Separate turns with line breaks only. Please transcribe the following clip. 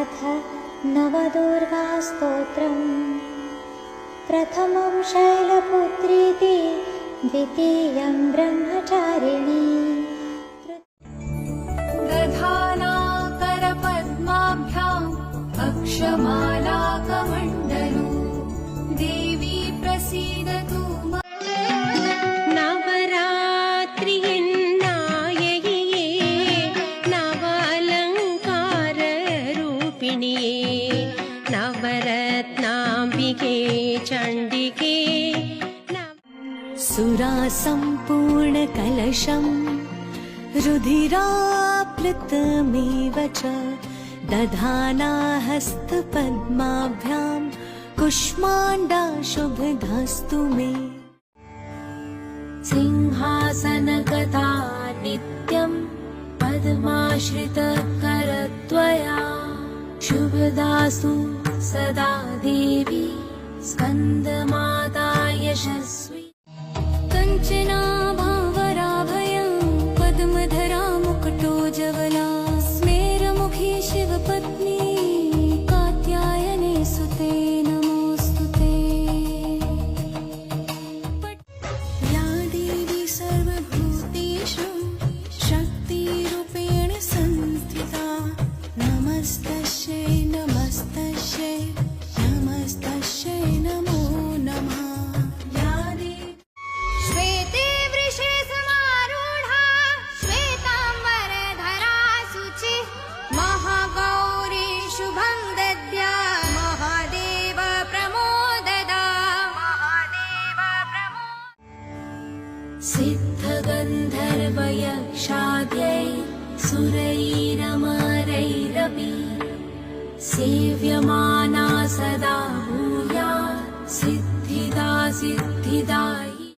अथ नवदुर्गास्तोत्रम्। प्रथमं शैलपुत्रीति, द्वितीयं ब्रह्मचारिणी।
दधाना करपद्माभ्याम् अक्षमालाकमण्डलो, देवी प्रसीदतु
नवरात्रियन्नायगिये, नवालङ्काररूपिणिये, नवरत्नाम्बिके चण्डिके।
सुरासम्पूर्णकलशम् रुधिराप्लुतमेव च, दधाना हस्तपद्माभ्याम् कुष्माण्डा शुभधास्तु मे।
सिंहासनगता नित्यं पद्माश्रितकरत्वया, शुभदासु सदा देवी स्कन्दमाता यशस्वी। कञ्चनाभावराभयं पद्मधरा मुकुटोज्ज्वला, स्मेरमुखी शिवपत्नी कात्यायने सुते नमोऽस्तुते। या देवी सर्वभूतेषु शक्तिरूपेण संस्थिता, नमस्तस्यै नमस्तस्यै नमस्तस्यै नमो नमः।
श्वेते वृषे समारूढा, श्वेताम्बरधरा शुचिः, महागौरी शुभं दद्या, महादेव प्रमोददा।
सिद्धगन्धर्वयक्षाद्यै सुरैरमरैरपि, सेव्यमाना सदा भूयात् सिद्धिदा सिद्धिदाय।